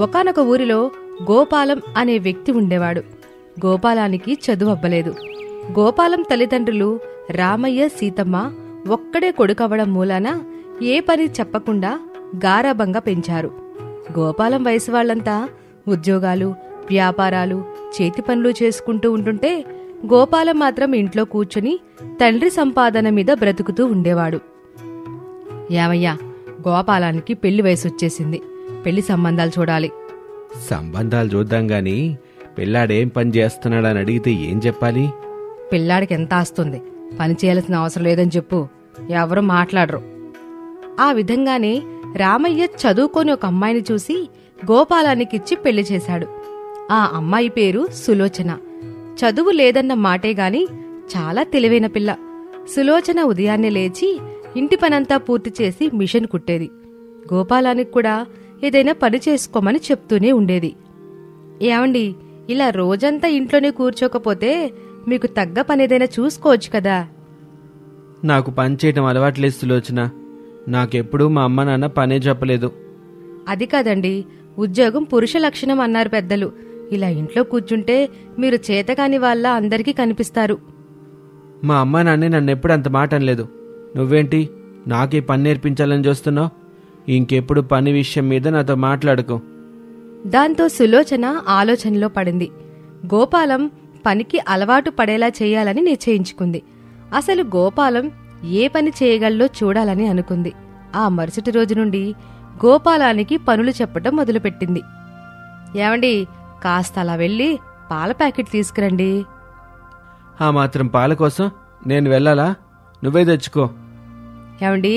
ఒకానొక ఊరిలో గోపాలం అనే వ్యక్తి ఉండేవాడు. గోపాలానికి చదువు అవ్వలేదు. గోపాలం తల్లిదండ్రులు రామయ్య, సీతమ్మ ఒక్కడే కొడుకవ్వడం మూలాన ఏ పని చెప్పకుండా గారాబంగా పెంచారు. గోపాలం వయసు వాళ్లంతా ఉద్యోగాలు, వ్యాపారాలు, చేతి పనులు చేసుకుంటూ ఉంటుంటే గోపాలం మాత్రం ఇంట్లో కూర్చుని తండ్రి సంపాదన మీద బ్రతుకుతూ ఉండేవాడు. యావయ్యా, గోపాలానికి పెళ్లి వయసు వచ్చేసింది. పెళ్లి సంబంధాలు చూడాలి. సంబంధాలు చూద్దాం గాని పిల్లాడేం పని చేస్తున్నాడని అడిగితే ఏం చెప్పాలి? పిల్లాడికి ఎంత ఆస్తుంది, పని చేయాల్సిన అవసరం లేదని చెప్పు. ఎవరూ మాట్లాడరు. ఆ విధంగానే రామయ్య చదువుకొని ఒక అమ్మాయిని చూసి గోపాలానికిచ్చి పెళ్లి చేశాడు. ఆ అమ్మాయి పేరు సులోచన. చదువు లేదన్న మాటే గాని చాలా తెలివైన పిల్ల. సులోచన ఉదయాన్నే లేచి ఇంటి పనంతా పూర్తి చేసి మిషన్ కుట్టేది. గోపాలానికి కూడా ఏదైనా పని చేసుకోమని చెప్తూనే ఉండేది. ఏమండి, ఇలా రోజంతా ఇంట్లోనే కూర్చోకపోతే మీకు తగ్గ పనేదైనా చూసుకోవచ్చు కదా. నాకు పని చేయటం అలవాట్లేదు సులోచన. నాకెప్పుడూ మా అమ్మ నాన్న పనే చెప్పలేదు. అది కాదండి, ఉద్యోగం పురుష లక్షణం అన్నారు పెద్దలు. ఇలా ఇంట్లో కూర్చుంటే మీరు చేతకాని వాళ్ళ అందరికీ కనిపిస్తారు. మా అమ్మ నాన్నే నన్నెప్పుడు అంత మాట అనలేదు. నువ్వేంటి నాకే పని నేర్పించాలని చూస్తున్నావు? ఇంకెప్పుడు పని విషయం మీద నాతో మాట్లాడుకో. దాంతో సులోచన ఆలోచనలో పడింది. గోపాలం పనికి అలవాటు పడేలా చేయాలని నిశ్చయించుకుంది. అసలు గోపాలం ఏ పని చేయగలదో చూడాలని అనుకుంది. ఆ మరుసటి రోజు నుండి గోపాలానికి పనులు చెప్పటం మొదలుపెట్టింది. ఏమండి, కాస్త అలా వెళ్ళి పాల ప్యాకెట్ తీసుకురండి. ఆ మాత్రం పాల కోసం నేను వెళ్ళాలా? నువ్వే తెచ్చుకో. ఏమండి,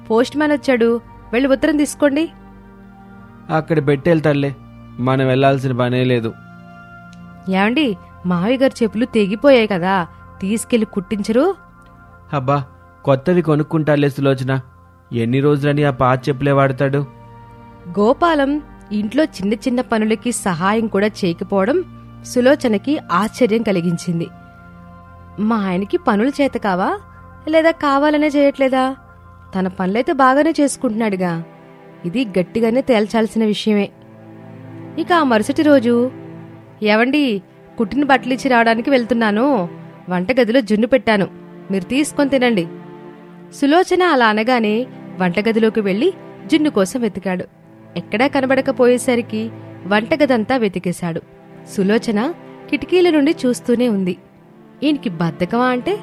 పోస్ట్ మ్యాన్ వచ్చాడు, వెళ్ళి ఉత్తరం తీసుకోండి. అక్కడ పెట్టేళ్తాడులే, మనం వెళ్లాల్సిన పనే లేదు. ఏమండి, మావయ్య గారి చెప్పులు తెగిపోయాయి కదా, తీసుకెళ్లి కుట్టించరు? అబ్బా, కొత్తవి కొనుక్కుంటాలే సులోచన. ఎన్ని రోజులని ఆ పాత చెప్పులే వాడతాడు. గోపాలం ఇంట్లో చిన్న చిన్న పనులకి సహాయం కూడా చేయకపోవడం సులోచనకి ఆశ్చర్యం కలిగించింది. మా ఆయనకి పనులు చేత కావా, లేదా కావాలనే చేయట్లేదా? తన పనులైతే బాగానే చేసుకుంటున్నాడుగా. ఇది గట్టిగానే తేల్చాల్సిన విషయమే. ఇక ఆ మరుసటి రోజు, ఏవండి, కుట్టిన బట్టలిచ్చి రావడానికి వెళ్తున్నాను. వంటగదిలో జున్ను పెట్టాను, మీరు తీసుకొని తినండి. సులోచన అలా అనగానే వంటగదిలోకి వెళ్లి జున్ను కోసం వెతికాడు. ఎక్కడా కనబడకపోయేసరికి వంటగదంతా వెతికేశాడు. సులోచన కిటికీల నుండి చూస్తూనే ఉంది. ఈయనకి బద్ధకమా అంటే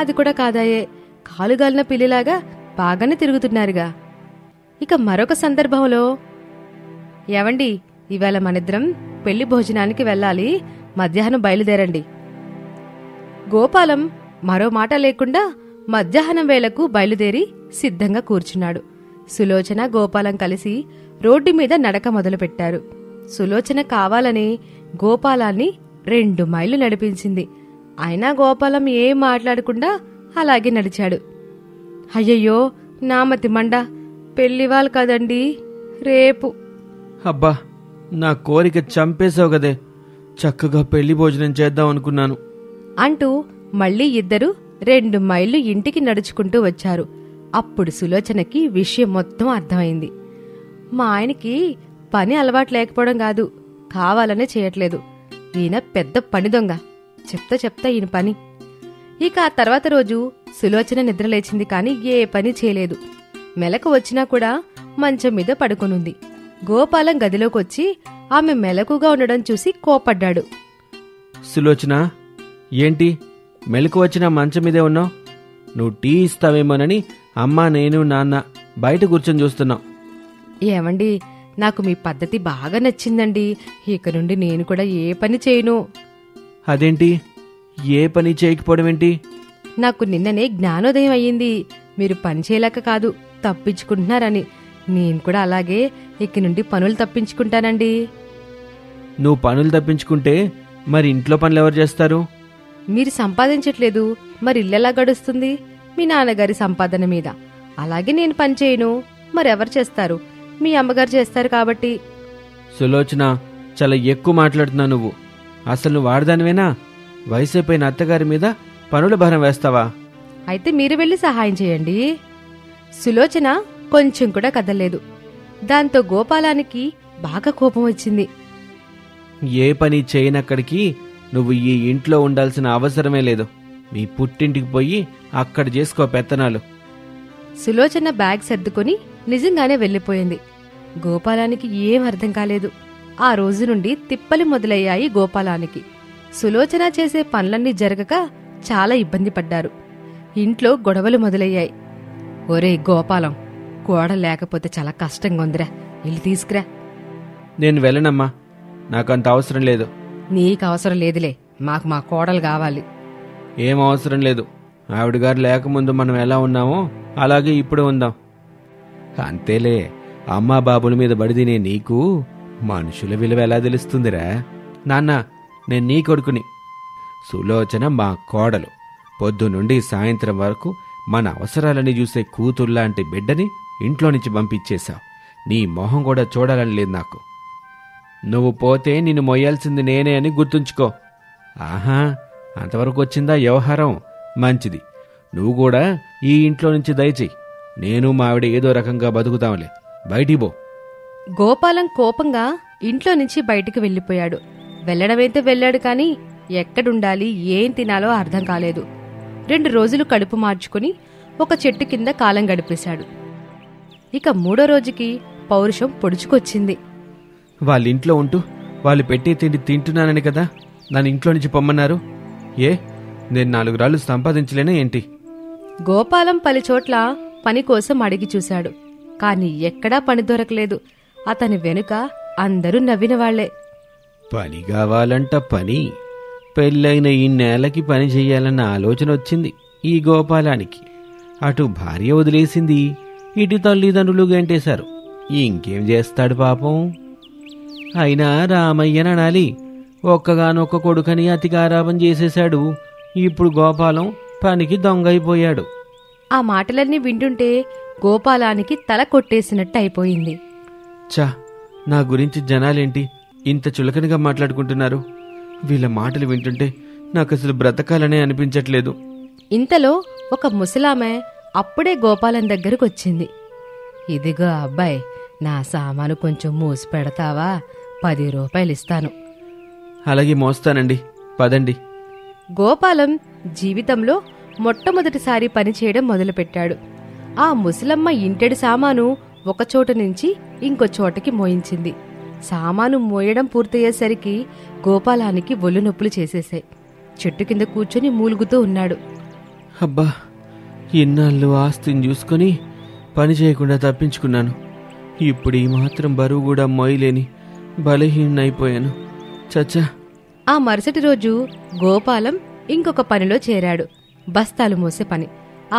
అది కూడా కాదాయే, కాలుగాలిన పిల్లిలాగా బాగానే తిరుగుతున్నారుగా. ఇక మరొక సందర్భంలో, ఏవండి, ఇవాళ మనిద్దరం పెళ్లి భోజనానికి వెళ్ళాలి, మధ్యాహ్నం బయలుదేరండి. గోపాలం మరో మాట లేకుండా మధ్యాహ్నం వేళకు బయలుదేరి సిద్ధంగా కూర్చున్నాడు. సులోచన, గోపాలం కలిసి రోడ్డు మీద నడక మొదలుపెట్టారు. సులోచన కావాలని గోపాలాన్ని 2 మైళ్ళు నడిపించింది. అయినా గోపాలం ఏం మాట్లాడకుండా అలాగే నడిచాడు. అయ్యయ్యో, నామతి మండ, పెళ్లివాళ్ళు కదండి, రేపు. అబ్బా, నా కోరిక చంపేశావు గదే. చక్కగా పెళ్లి భోజనం చేద్దాం అనుకున్నాను అంటూ మళ్లీ ఇద్దరు 2 మైళ్ళు ఇంటికి నడుచుకుంటూ వచ్చారు. అప్పుడు సులోచనకి విషయం మొత్తం అర్థమైంది. మా ఆయనకి పని అలవాటు లేకపోవడం కాదు, కావాలనే చేయట్లేదు. ఈయన పెద్ద పని దొంగ. చెప్తా ఈయన పని. ఇక ఆ తర్వాత రోజు సులోచన నిద్రలేచింది కాని ఏ పని చేయలేదు. మెలకు వచ్చినా కూడా మంచం మీద పడుకొనుంది. గోపాలం గదిలోకొచ్చి ఆమె మెలకుగా ఉండడం చూసి కోపడ్డాడు. సులోచన, ఏంటి మెలకు వచ్చిన మంచం మీదే ఉన్నావు? నువ్వు టీ ఇస్తావేమోనని అమ్మా, నేను, నాన్న బయట కూర్చొని చూస్తున్నాం. ఏమండి, నాకు మీ పద్ధతి బాగా నచ్చిందండి. ఇక నుండి నేను కూడా ఏ పని చేయను. అదేంటి, ఏ పని చేయకపోవడం ఏంటి? నాకు నిన్ననే జ్ఞానోదయం అయ్యింది. మీరు పని చేయలేక కాదు, తప్పించుకుంటున్నారని. నేను కూడా అలాగే ఇక నుండి పనులు తప్పించుకుంటానండి. నువ్వు పనులు తప్పించుకుంటే మరి ఇంట్లో పనులు ఎవరు చేస్తారు? మీరు సంపాదించట్లేదు, మరి ఇల్లెలా గడుస్తుంది? మీ నాన్నగారి సంపాదన మీద. అలాగే నేను పని చేయను, మరెవరు చేస్తారు? మీ అమ్మగారు చేస్తారు కాబట్టి. సులోచన, చాలా ఎక్కువ మాట్లాడుతున్నావు నువ్వు. అసలు నువ్వు వాడదానివేనా? వయసైపోయిన అత్తగారి మీద పనుల భారం వేస్తావా? అయితే మీరు వెళ్ళి సహాయం చేయండి. సులోచన కొంచెం కూడా కదలలేదు. దాంతో గోపాలానికి బాగా కోపం వచ్చింది. ఏ పని చేయనక్కడికి నువ్వు ఈ ఇంట్లో ఉండాల్సిన అవసరమే లేదు. మీ పుట్టింటికి పోయి అక్కడ చేసుకో పెత్తనాలు. సులోచన బ్యాగ్ సర్దుకొని నిజంగానే వెళ్ళిపోయింది. గోపాలానికి ఏం అర్థం కాలేదు. ఆ రోజు నుండి తిప్పలు మొదలయ్యాయి గోపాలానికి. సులోచన చేసే పనులన్నీ జరగక చాలా ఇబ్బంది పడ్డారు. ఇంట్లో గొడవలు మొదలయ్యాయి. ఒరే గోపాలం, కోడ లేకపోతే చాలా కష్టంగా ఉందిరా, ఇల్లు తీసుకురా. నేను వెళ్ళనమ్మా, నాకంత అవసరం లేదు. నీకు అవసరం లేదులే, మాకు మా కోడలు కావాలి. ఏం అవసరం లేదు. ఆవిడగారు లేకముందు మనం ఎలా ఉన్నామో అలాగే ఇప్పుడు ఉందాం. అంతేలే, అమ్మా బాబుల మీద బడిదినే నీకు మనుషుల విలువ ఎలా తెలుస్తుందిరా? నాన్న, నేను నీ కొడుకుని. సులోచన మా కోడలు. పొద్దునుండి సాయంత్రం వరకు మన అవసరాలని చూసే కూతుర్లాంటి బిడ్డని ఇంట్లో నుంచి పంపించేశావు. నీ మొహం కూడా చూడాలని లేదు నాకు. నువ్వు పోతే నిన్ను మొయ్యాల్సింది నేనే అని గుర్తుంచుకో. ఆహా, అంతవరకు వచ్చిందా వ్యవహారం? మంచిది. నువ్వు కూడా ఈ ఇంట్లో నుంచి దయచేయి. నేను మావిడ ఏదో రకంగా బతుకుతాంలే. బయటికి పో. గోపాలం కోపంగా ఇంట్లో నుంచి బయటికి వెళ్ళిపోయాడు. వెళ్లడమైతే వెళ్ళాడు కాని ఎక్కడుండాలి, ఏం తినాలో అర్థం కాలేదు. 2 రోజులు కడుపు మార్చుకుని ఒక చెట్టు కింద కాలం గడిపేశాడు. ఇక 3వ రోజుకి పౌరుషం పొడుచుకొచ్చింది. వాళ్ళింట్లో ఉంటూ వాళ్ళు పెట్టే తిండి తింటున్నానని కదా నన్ను ఇంట్లో నుంచి పొమ్మన్నారు. నేను 4 రాళ్ళు సంపాదించలేనా ఏంటి? గోపాలం పలుచోట్ల పని కోసం అడిగి చూశాడు. కాని ఎక్కడా పని దొరకలేదు. అతని వెనుక అందరూ నవ్వినవాళ్లే. పని కావాలంట పని. పెళ్ళైన ఈ నేలకి పని చెయ్యాలన్న ఆలోచన వచ్చింది ఈ గోపాలానికి. అటు భార్య వదిలేసింది, ఇటు తల్లిదండ్రులు గంటేశారు. ఇంకేం చేస్తాడు పాపం? అయినా రామయ్యననాలి. ఒక్కగానొక్క కొడుకని అతిగారాపం చేసేశాడు. ఇప్పుడు గోపాలం పనికి దొంగైపోయాడు. ఆ మాటలన్నీ వింటుంటే గోపాలానికి తల కొట్టేసినట్టు అయిపోయింది. చా, నా గురించి జనాలేంటి ఇంత చులకనగా మాట్లాడుకుంటున్నారు? వీళ్ళ మాటలు వింటుంటే నాకసలు బ్రతకాలనే అనిపించట్లేదు. ఇంతలో ఒక ముసలామె అప్పుడే గోపాలం దగ్గరకొచ్చింది. ఇదిగో అబ్బాయి, నా సామాను కొంచెం మూసి పెడతావా? 10 రూపాయలు ఇస్తాను. అలాగే మోస్తానండి, పదండి. గోపాలం జీవితంలో మొట్టమొదటిసారి పనిచేయడం మొదలుపెట్టాడు. ఆ ముసలమ్మ ఇంటెడు సామాను ఒకచోట నుంచి ఇంకో చోటకి మోయించింది. సామాను మోయడం పూర్తయ్యేసరికి గోపాలానికి ఒళ్ళు నొప్పులు చేసేశాయి. చెట్టు కింద కూర్చొని మూలుగుతూ ఉన్నాడు. అబ్బా, ఇన్నాళ్ళు ఆస్తిని చూసుకొని పని చేయకుండా తప్పించుకున్నాను. ఇప్పుడు ఈ మాత్రం బరువు కూడా మోయలేని బలహీనైపోయాను. చచ్చా. ఆ మరుసటి రోజు గోపాలం ఇంకొక పనిలో చేరాడు. బస్తాలు మోసే పని.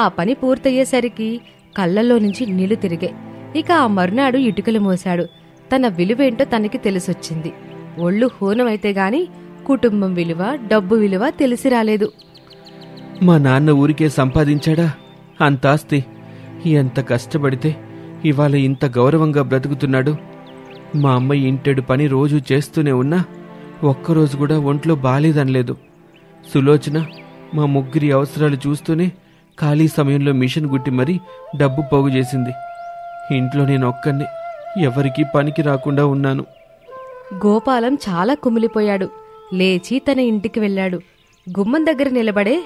ఆ పని పూర్తయ్యేసరికి కళ్ళల్లో నుంచి నీళ్లు తిరిగాయి. ఇక ఆ మరునాడు ఇటుకలు మోశాడు. తన విలువేంటో తనకి తెలిసొచ్చింది. ఒళ్ళు హూనమైతే గాని కుటుంబం విలువ, డబ్బు విలువ తెలిసి రాలేదు. మా నాన్న ఊరికే సంపాదించాడా అంతాస్తి? ఎంత కష్టపడితే ఇవాళ ఇంత గౌరవంగా బ్రతుకుతున్నాడు. మా అమ్మ ఇంటెడు పని రోజు చేస్తూనే ఉన్నా ఒక్కరోజు కూడా ఒంట్లో బాలేదనలేదు. సులోచన మా ముగ్గురి అవసరాలు చూస్తూనే ఖాళీ సమయంలో మిషన్ గుట్టి మరీ డబ్బు పోగు చేసింది. ఇంట్లో నేను ఒక్కనే ఎవరికీ పనికి రాకుండా ఉన్నాను. గోపాలం చాలా కుమిలిపోయాడు. లేచి తన ఇంటికి వెళ్ళాడు. గుమ్మం దగ్గర నిలబడే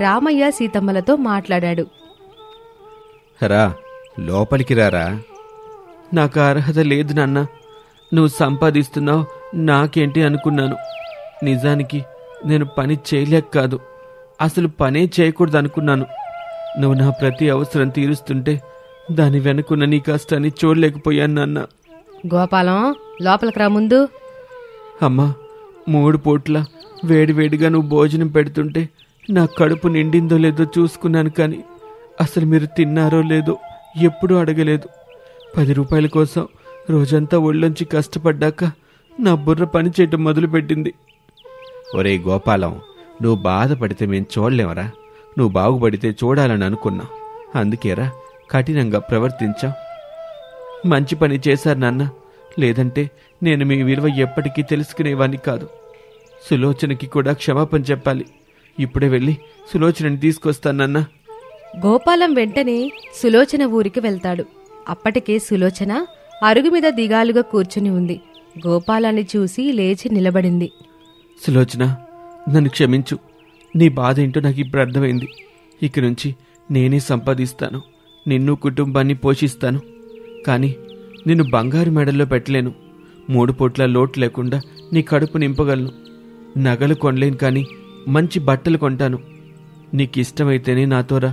రామయ్య సీతమ్మలతో మాట్లాడాడు. రా, లోపలికి రారా. నాకు అర్హత లేదు నాన్న. నువ్వు సంపాదిస్తున్నావు, నాకేంటి అనుకున్నాను. నిజానికి నేను పని చేయలేక కాదు, అసలు పనే చేయకూడదు అనుకున్నాను. నువ్వు నా ప్రతి అవసరం తీరుస్తుంటే దాని వెనుకున్న నీ కష్టాన్ని చూడలేకపోయాను నాన్న. గోపాలం, లోపలికి రా ముందు. అమ్మా, 3 పూట్ల వేడివేడిగా నువ్వు భోజనం పెడుతుంటే నా కడుపు నిండిందో లేదో చూసుకున్నాను, కానీ అసలు మీరు తిన్నారో లేదో ఎప్పుడూ అడగలేదు. 10 రూపాయల కోసం రోజంతా ఒళ్ళొంచి కష్టపడ్డాక నా బుర్ర పని చేయటం మొదలుపెట్టింది. ఒరే గోపాలం, నువ్వు బాధపడితే మేం చూడలేవరా? నువ్వు బాగుపడితే చూడాలని అనుకున్నా. అందుకేరా కఠినంగా ప్రవర్తించాం. మంచి పని చేశారు నాన్న. లేదంటే నేను మీ విలువ ఎప్పటికీ తెలుసుకునేవాణ్ణి కాదు. సులోచనకి కూడా క్షమాపణ చెప్పాలి. ఇప్పుడే వెళ్ళి సులోచనని తీసుకొస్తానన్నా. గోపాలం వెంటనే సులోచన ఊరికి వెళ్తాడు. అప్పటికే సులోచన అరుగు మీద దిగాలుగా కూర్చుని ఉంది. గోపాలాన్ని చూసి లేచి నిలబడింది. సులోచన, నన్ను క్షమించు. నీ బాధ ఏంటో నాకు ఇప్పుడు అర్థమైంది. ఇక నుంచి నేనే సంపాదిస్తాను, నిన్ను కుటుంబాన్ని పోషిస్తాను. కానీ నిన్ను బంగారు మెడల్లో పెట్టలేను. 3 పూట్ల లోటు లేకుండా నీ కడుపు నింపగలను. నగలు కొనలేను, కానీ మంచి బట్టలు కొంటాను. నీకిష్టమైతేనే నాతోరా.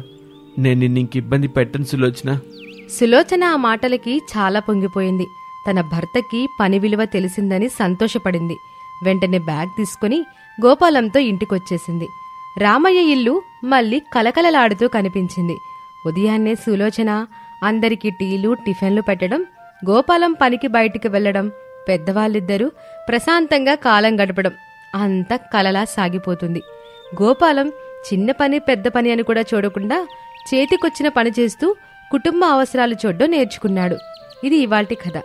నేను నిన్ను ఇంక ఇబ్బంది పెట్టను సులోచన. సులోచన ఆ మాటలకి చాలా పొంగిపోయింది. తన భర్తకి పని విలువ తెలిసిందని సంతోషపడింది. వెంటనే బ్యాగ్ తీసుకుని గోపాలంతో ఇంటికొచ్చేసింది. రామయ్య ఇల్లు మళ్ళీ కలకలలాడుతూ కనిపించింది. ఉదయాన్నే సులోచన అందరికీ టీలు టిఫిన్లు పెట్టడం, గోపాలం పనికి బయటికి వెళ్లడం, పెద్దవాళ్ళిద్దరూ ప్రశాంతంగా కాలం గడపడం అంతా కలలా సాగిపోతుంది. గోపాలం చిన్న పని పెద్ద పని అని కూడా చూడకుండా చేతికొచ్చిన పని చేస్తూ కుటుంబ అవసరాలు చూడడం నేర్చుకున్నాడు. ఇది ఇవాల్టి కథ.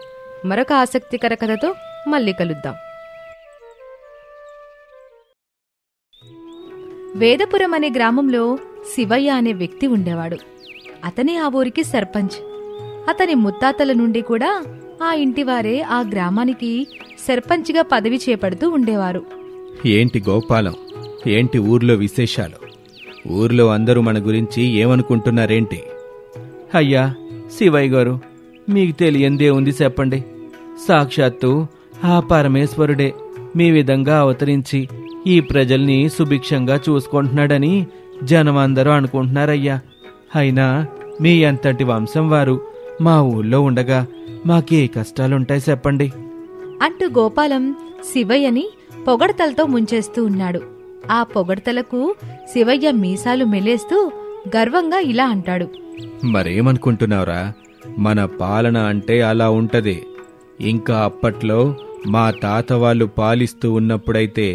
మరొక ఆసక్తికర కథతో మళ్ళీ కలుద్దాం. వేదపురం అనే గ్రామంలో శివయ్య అనే వ్యక్తి ఉండేవాడు. అతనే ఆ ఊరికి సర్పంచ్. అతని ముత్తాతల నుండి కూడా ఆ ఇంటివారే ఆ గ్రామానికి సర్పంచ్గా పదవి చేపడుతూ ఉండేవారు. ఏంటి గోపాలం, ఏంటి ఊర్లో విశేషాలు? ఊర్లో అందరూ మన గురించి ఏమనుకుంటున్నారేంటి? అయ్యా శివయ్య గారు, మీకు తెలియందే ఉంది చెప్పండి. సాక్షాత్తు ఆ పరమేశ్వరుడే మీ విధంగా అవతరించి ఈ ప్రజల్ని సుభిక్షంగా చూసుకుంటున్నాడని జనమందరూ అనుకుంటున్నారయ్యా. అయినా మీ అంతటి వంశం వారు మా ఊళ్ళో ఉండగా మాకే కష్టాలుంటాయి చెప్పండి అంటూ గోపాలం శివయ్యని పొగడతలతో ముంచేస్తూ ఉన్నాడు. ఆ పొగడతలకు శివయ్య మీసాలు మెలేస్తూ గర్వంగా ఇలా అంటాడు. మరేమనుకుంటున్నావురా? మన పాలన అంటే అలా ఉంటది. ఇంకా అప్పట్లో మా తాత వాళ్ళు పాలిస్తూ ఉన్నప్పుడైతే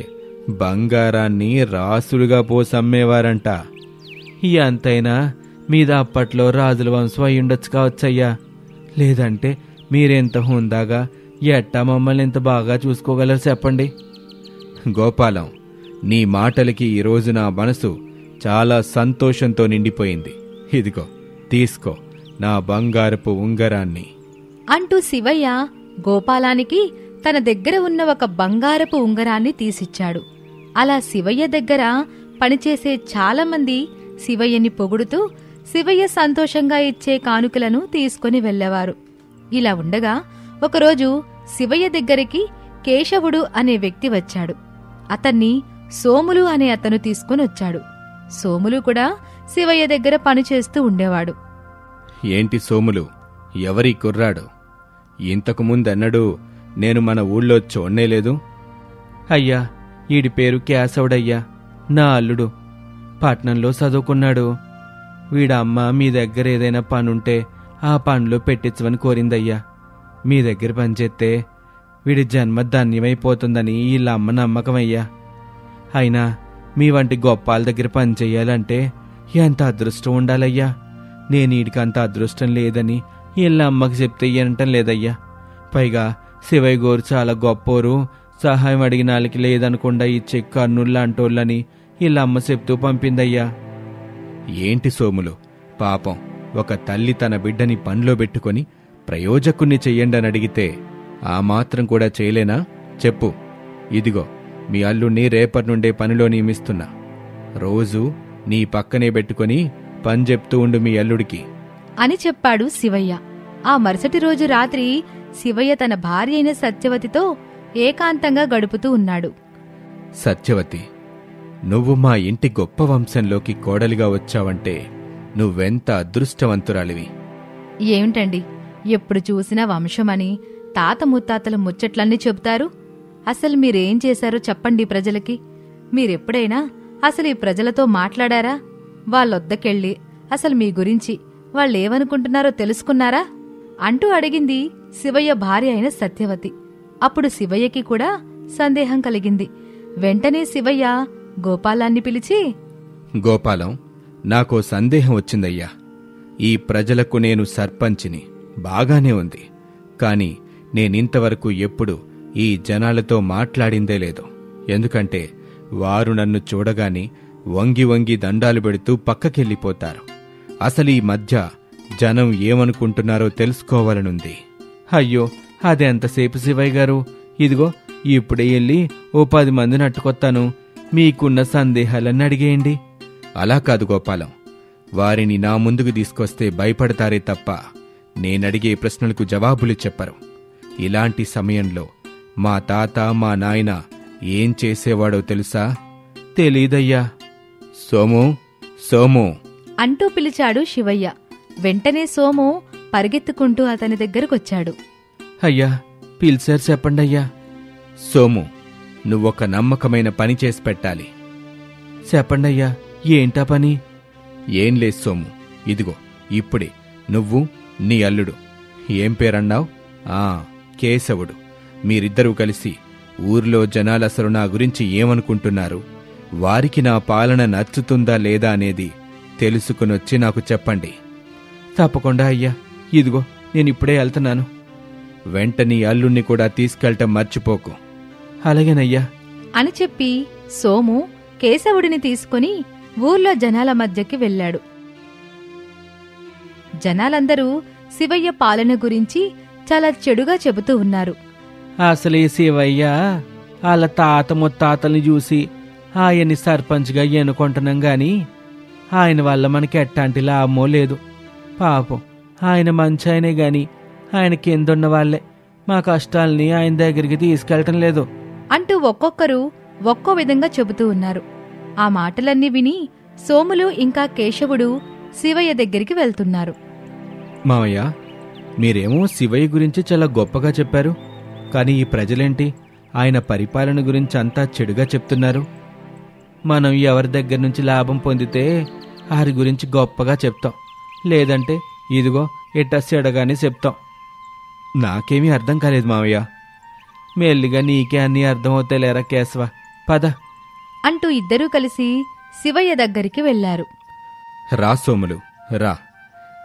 బంగారాన్ని రాసులుగా పోసమ్మేవారంట. ఎంతైనా మీద అప్పట్లో రాజుల వంశం అయి ఉండొచ్చు కావచ్చయ్యా. లేదంటే మీరెంత హుందాగా ఎట్టా మమ్మల్ని ఎంత బాగా చూసుకోగలరు చెప్పండి. గోపాలం, నీ మాటలకి ఈరోజు నా మనసు చాలా సంతోషంతో నిండిపోయింది. ఇదిగో తీసుకో నా బంగారపు ఉంగరాన్ని అంటూ శివయ్య గోపాలానికి తన దగ్గర ఉన్న ఒక బంగారపు ఉంగరాన్ని తీసిచ్చాడు. అలా శివయ్య దగ్గర పనిచేసే చాలామంది శివయ్యని పొగుడుతూ శివయ్య సంతోషంగా ఇచ్చే కానుకలను తీసుకుని వెళ్లేవారు. ఇలా ఉండగా ఒకరోజు శివయ్య దగ్గరికి కేశవుడు అనే వ్యక్తి వచ్చాడు. అతన్ని సోములు అనే అతను తీసుకుని వచ్చాడు. సోములు కూడా శివయ్య దగ్గర పనిచేస్తూ ఉండేవాడు. ఏంటి సోములు, ఎవరి కుర్రాడు? ఇంతకు ముందెన్నడూ నేను మన ఊళ్ళో చూడనేలేదు. అయ్యా, ఈడి పేరు కేశవుడయ్యా, నా అల్లుడు. పట్నంలో చదువుకున్నాడు. వీడమ్మ మీ దగ్గర ఏదైనా పనుంటే ఆ పనిలో పెట్టించమని కోరిందయ్యా. మీ దగ్గర పనిచేస్తే వీడి జన్మ ధన్యమైపోతుందని వీళ్ళమ్మ నమ్మకమయ్యా. అయినా మీ వంటి గొప్పాల దగ్గర పనిచేయాలంటే ఎంత అదృష్టం ఉండాలయ్యా. నేను వీడికంత అదృష్టం లేదని వీళ్ళమ్మకి చెప్తే వినటం లేదయ్యా. పైగా శివయ్య గోరు చాలా గొప్పోరు, సహాయం అడిగిన వాళ్ళకి లేదనకుండా ఇచ్చే కర్నూళ్ళంటోళ్ళని వీళ్ళమ్మ చెప్తూ పంపిందయ్యా. ఏంటి సోములు, పాపం ఒక తల్లి తన బిడ్డని పనిలో పెట్టుకుని ప్రయోజకుణ్ణి చెయ్యండని అడిగితే ఆ మాత్రం కూడా చేయలేనా? చెప్పు. ఇదిగో మీ అల్లుణ్ణి రేపటి నుండే పనిలో నియమిస్తున్నా. రోజూ నీ పక్కనే పెట్టుకుని పని చెప్తూ ఉండు మీ అల్లుడికి అని చెప్పాడు శివయ్య. ఆ మరుసటి రోజు రాత్రి శివయ్య తన భార్య అయిన సత్యవతితో ఏకాంతంగా గడుపుతూ ఉన్నాడు. సత్యవతి, నువ్వు మా ఇంటి గొప్ప వంశంలోకి కోడలిగా వచ్చావంటే నువ్వెంత అదృష్టవంతురాలివి. ఏమిటండి, ఎప్పుడు చూసినా వంశమని తాత ముత్తాతల ముచ్చట్లన్నీ చెబుతారు. అసలు మీరేం చేశారో చెప్పండి ప్రజలకి. మీరెప్పుడైనా అసలు ఈ ప్రజలతో మాట్లాడారా? వాళ్ళొద్దకెళ్ళి అసలు మీ గురించి వాళ్ళేమనుకుంటున్నారో తెలుసుకున్నారా అంటూ అడిగింది శివయ్య భార్య అయిన సత్యవతి. అప్పుడు శివయ్యకి కూడా సందేహం కలిగింది. వెంటనే శివయ్య గోపాలాన్ని పిలిచి, గోపాలం, నాకో సందేహం వచ్చిందయ్యా. ఈ ప్రజలకు నేను సర్పంచిని, బాగానే ఉంది. కాని నేనింతవరకు ఎప్పుడు ఈ జనాలతో మాట్లాడిందే లేదు. ఎందుకంటే వారు నన్ను చూడగాని వంగి వంగి దండాలు పెడుతూ పక్కకెళ్ళిపోతారు. అసలు ఈ మధ్య జనం ఏమనుకుంటున్నారో తెలుసుకోవాలనుంది. అయ్యో, అదెంతసేపు శివయ్య గారు, ఇదిగో ఇప్పుడే వెళ్ళి ఓ 10 మందిని అట్టుకొత్తాను. మీకున్న సందేహాలన్నీ అడిగేయండి. అలా కాదు గోపాలం, వారిని నా ముందుకు తీసుకొస్తే భయపడతారే తప్ప నేనడిగే ప్రశ్నలకు జవాబులు చెప్పరు. ఇలాంటి సమయంలో మా తాత మా నాయన ఏం చేసేవాడో తెలుసా? తెలీదయ్యా. సోము, సోము అంటూ పిలిచాడు శివయ్య. వెంటనే సోము పరిగెత్తుకుంటూ అతని దగ్గరకొచ్చాడు. అయ్యా, పిలిచారు చెప్పండయ్యా. సోము, నువ్వొక నమ్మకమైన పని చేసి పెట్టాలి. చెప్పండయ్యా, ఏంటా పని? ఏం లేదు సోము, ఇదిగో ఇప్పుడే నువ్వు నీ అల్లుడు, ఏం పేరన్నావు? కేశవుడు, మీరిద్దరూ కలిసి ఊర్లో జనాలసలు నా గురించి ఏమనుకుంటున్నారు, వారికి నా పాలన నచ్చుతుందా లేదా అనేది తెలుసుకునొచ్చి నాకు చెప్పండి. తప్పకుండా అయ్యా. ఇదిగో నేనిప్పుడే వెళ్తున్నాను. వెంట నీ అల్లుణ్ణి కూడా తీసుకెళ్ళటం మర్చిపోకు. అలాగేనయ్యా అని చెప్పి సోము కేశవుడిని తీసుకుని ఊర్లో జనాల మధ్యకి వెళ్ళాడు. జనాలందరూ శివయ్య పాలన గురించి చాలా చెడుగా చెబుతూ ఉన్నారు. అసలు ఈ శివయ్య వాళ్ళ తాత ముత్తాతల్ని చూసి ఆయన్ని సర్పంచ్గా ఎన్నుకుంటున్నాం గాని ఆయన వల్ల మనకి ఎట్టాంటి లాభమో లేదు. పాపం ఆయన మంచి ఆయనే గాని ఆయన కిందున్న వాళ్లే మా కష్టాల్ని ఆయన దగ్గరికి తీసుకెళ్లటం లేదు అంటూ ఒక్కొక్కరు ఒక్కో విధంగా చెబుతూ ఉన్నారు. ఆ మాటలన్నీ విని సోములు ఇంకా కేశవుడు శివయ్య దగ్గరికి వెళ్తున్నారు. మావయ్య, మీరేమో శివయ్య గురించి చాలా గొప్పగా చెప్పారు, కానీ ఈ ప్రజలేంటి ఆయన పరిపాలన గురించి అంతా చెడుగా చెప్తున్నారు. మనం ఎవరి దగ్గర నుంచి లాభం పొందితే వారి గురించి గొప్పగా చెప్తాం, లేదంటే ఇదిగో ఇట్టా చెడగానే చెప్తాం. నాకేమీ అర్థం కాలేదు మావయ్య. మెల్లిగా నీకే అన్నీ అర్థమవుతాయిలేరా కేశవ, పద అంటూ ఇద్దరూ కలిసి శివయ్య దగ్గరికి వెళ్లారు. రా సోములు, రా,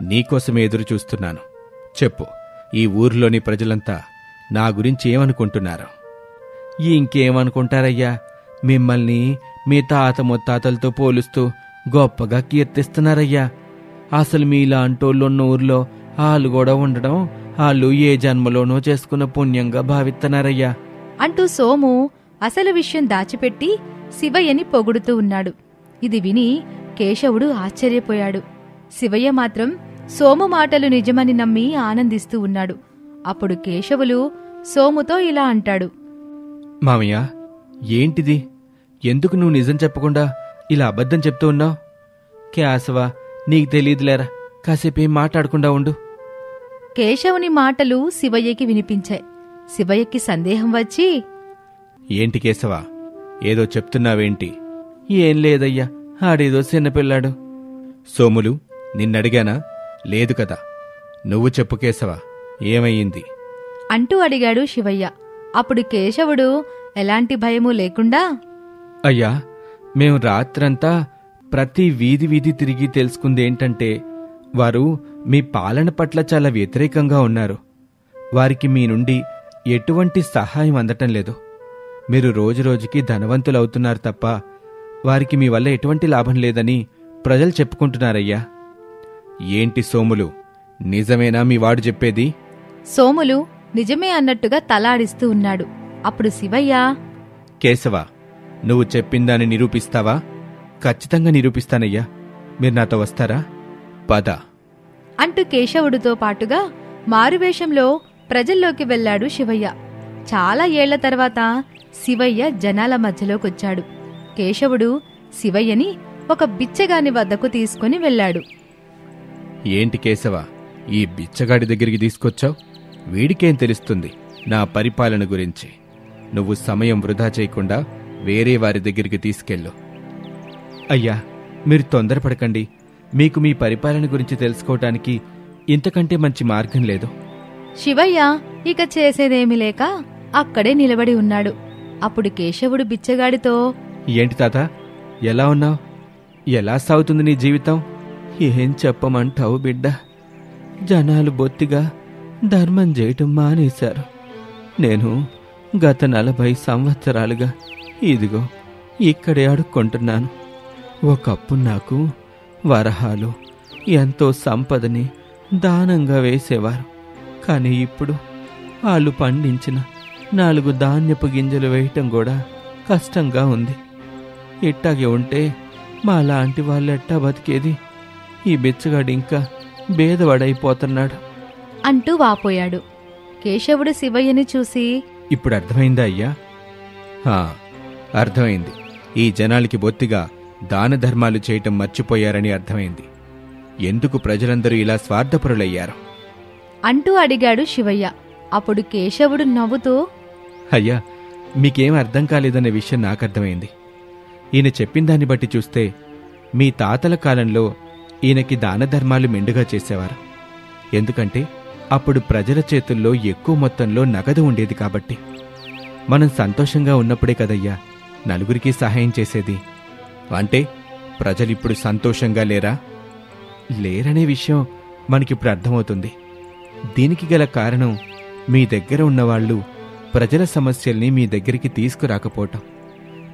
నీకోసమే ఎదురు చూస్తున్నాను. చెప్పు, ఈ ఊర్లోని ప్రజలంతా నా గురించి ఏమనుకుంటున్నారు? ఇంకేమనుకుంటారయ్యా, మిమ్మల్ని మీ తాత ముత్తాతలతో పోలుస్తూ గొప్పగా కీర్తిస్తున్నారయ్యా. అసలు మీలాంటోళ్ళున్న ఊర్లో వాళ్ళు కూడా ఉండడం వాళ్ళు ఏ జన్మలోనో చేసుకున్న పుణ్యంగా భావిస్తున్నారయ్యా అంటూ సోము అసలు విషయం దాచిపెట్టి శివయ్యని పొగుడుతూ ఉన్నాడు. ఇది విని కేశవుడు ఆశ్చర్యపోయాడు. శివయ్య మాత్రం సోము మాటలు నిజమని నమ్మి ఆనందిస్తూ ఉన్నాడు. అప్పుడు కేశవులు సోముతో ఇలా అంటాడు. మామయ్య, ఏంటిది? ఎందుకు నువ్వు నిజం చెప్పకుండా ఇలా అబద్ధం చెప్తూ ఉన్నావు? కేశవ, నీకు తెలియదులేరా, కాసేపేం మాట్లాడకుండా ఉండు. కేశవుని మాటలు శివయ్యకి వినిపించాయి. శివయ్యకి సందేహం వచ్చి, ఏంటి కేశవ, ఏదో చెప్తున్నావేంటి? ఏం లేదయ్యా, ఆడేదో చిన్నపిల్లాడు. సోములు, నిన్నడిగానా? లేదు కదా. నువ్వు చెప్పు కేశవ, ఏమయ్యింది అంటూ అడిగాడు శివయ్య. అప్పుడు కేశవుడు ఎలాంటి భయమూ లేకుండా, అయ్యా, మేం రాత్రంతా ప్రతి వీధి వీధి తిరిగి తెలుసుకుందేంటంటే వారు మీ పాలన పట్ల చాలా వ్యతిరేకంగా ఉన్నారు. వారికి మీ నుండి ఎటువంటి సహాయం అందటం లేదు. మీరు రోజురోజుకి ధనవంతులవుతున్నారు తప్ప వారికి మీ వల్ల ఎటువంటి లాభం లేదని ప్రజలు చెప్పుకుంటున్నారయ్యా. ఏంటి సోములు, నిజమేనా మీ వాడు చెప్పేది? సోములు నిజమే అన్నట్టుగా తలాడిస్తూ ఉన్నాడు. అప్పుడు శివయ్య, కేశవ, నువ్వు చెప్పిందాన్ని నిరూపిస్తావా? ఖచ్చితంగా నిరూపిస్తానయ్యా. మీరు నాతో వస్తారా? పద అంటూ కేశవుడితో పాటుగా మారువేషంలో ప్రజల్లోకి వెళ్లాడు శివయ్య. చాలా ఏళ్ల తర్వాత శివయ్య జనాల మధ్యలోకొచ్చాడు. కేశవుడు శివయ్యని ఒక బిచ్చగాని వద్దకు తీసుకుని వెళ్లాడు. ఏంటి కేశవ, ఈ బిచ్చగాడి దగ్గరికి తీసుకొచ్చావు? వీడికేం తెలుస్తుంది నా పరిపాలన గురించి? నువ్వు సమయం వృధా చేయకుండా వేరే వారి దగ్గరికి తీసుకెళ్ళు. అయ్యా, మీరు తొందరపడకండి. మీకు మీ పరిపాలన గురించి తెలుసుకోవటానికి ఇంతకంటే మంచి మార్గం లేదు. శివయ్య ఇక చేసేదేమీ లేక అక్కడే నిలబడి ఉన్నాడు. అప్పుడు కేశవుడు బిచ్చగాడితో, ఏంటి తాత, ఎలా ఉన్నావు? ఎలా సాగుతుంది నీ జీవితం? ఏం చెప్పమంటావు బిడ్డ? జనాలు బొత్తిగా ధర్మం చేయటం మానేశారు. నేను గత 40 సంవత్సరాలుగా ఇదిగో ఇక్కడే అడుక్కుంటున్నాను. ఒకప్పుడు నాకు వరహాలు ఎంతో సంపదని దానంగా వేసేవారు. కానీ ఇప్పుడు వాళ్ళు పండించిన 4 ధాన్యపు గింజలు వేయటం కూడా కష్టంగా ఉంది. ఇట్టాగే ఉంటే మా లాంటి వాళ్ళు ఎట్టా బతికేది? ఈ బిచ్చగాడు ఇంకా బేదవాడైపోతున్నాడు అంటూ వాపోయాడు. కేశవుడు శివయ్యని చూసి, ఇప్పుడు అర్థమైందా అయ్యా? అర్థమైంది. ఈ జనాలకి బొత్తిగా దాన ధర్మాలు చేయటం మర్చిపోయారని అర్థమైంది. ఎందుకు ప్రజలందరూ ఇలా స్వార్థపరులయ్యారు అంటూ అడిగాడు శివయ్య. అప్పుడు కేశవుడు నవ్వుతూ, అయ్యా, మీకేం అర్థం కాలేదనే విషయం నాకర్థమైంది. ఈయన చెప్పిన దాన్ని బట్టి చూస్తే మీ తాతల కాలంలో ఈయనకి దాన ధర్మాలు మెండుగా చేసేవారు. ఎందుకంటే అప్పుడు ప్రజల చేతుల్లో ఎక్కువ మొత్తంలో నగదు ఉండేది కాబట్టి. మనం సంతోషంగా ఉన్నప్పుడే కదయ్యా నలుగురికి సహాయం చేసేది. అంటే ప్రజలిప్పుడు సంతోషంగా లేరా? లేరనే విషయం మనకిప్పుడు అర్థమవుతుంది. దీనికి గల కారణం మీ దగ్గర ఉన్నవాళ్లు ప్రజల సమస్యల్ని మీ దగ్గరికి తీసుకురాకపోవటం,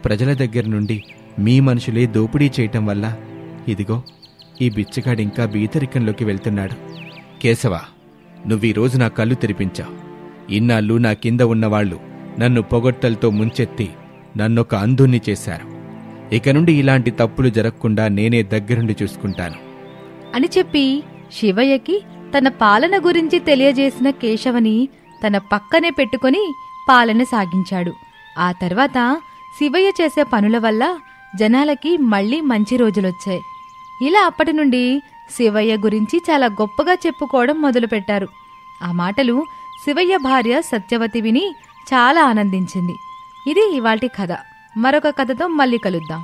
ప్రజల దగ్గర నుండి మీ మనుషులే దోపిడీ చేయటం వల్ల ఇదిగో ఈ బిచ్చగాడింకా బీదరికంలోకి వెళ్తున్నాడు. కేశవ, నువ్వీరోజు నా కళ్ళు తెరిపించావు. ఇన్నాళ్ళు నా కింద ఉన్నవాళ్లు నన్ను పొగడ్తలతో ముంచెత్తి నన్నొక అంధుణ్ణి చేశారు. ఇక నుండి ఇలాంటి తప్పులు జరగకుండా నేనే దగ్గరుండి చూసుకుంటాను అని చెప్పి శివయ్యకి తన పాలన గురించి తెలియజేసిన కేశవని తన పక్కనే పెట్టుకుని పాలన సాగించాడు. ఆ తర్వాత శివయ్య చేసే పనుల వల్ల జనాలకి మళ్లీ మంచి రోజులొచ్చాయి. ఇలా అప్పటి నుండి శివయ్య గురించి చాలా గొప్పగా చెప్పుకోవడం మొదలుపెట్టారు. ఆ మాటలు శివయ్య భార్య సత్యవతి విని చాలా ఆనందించింది. ఇది ఇవాల్టి కథ. మరొక కథతో మళ్ళీ కలుద్దాం.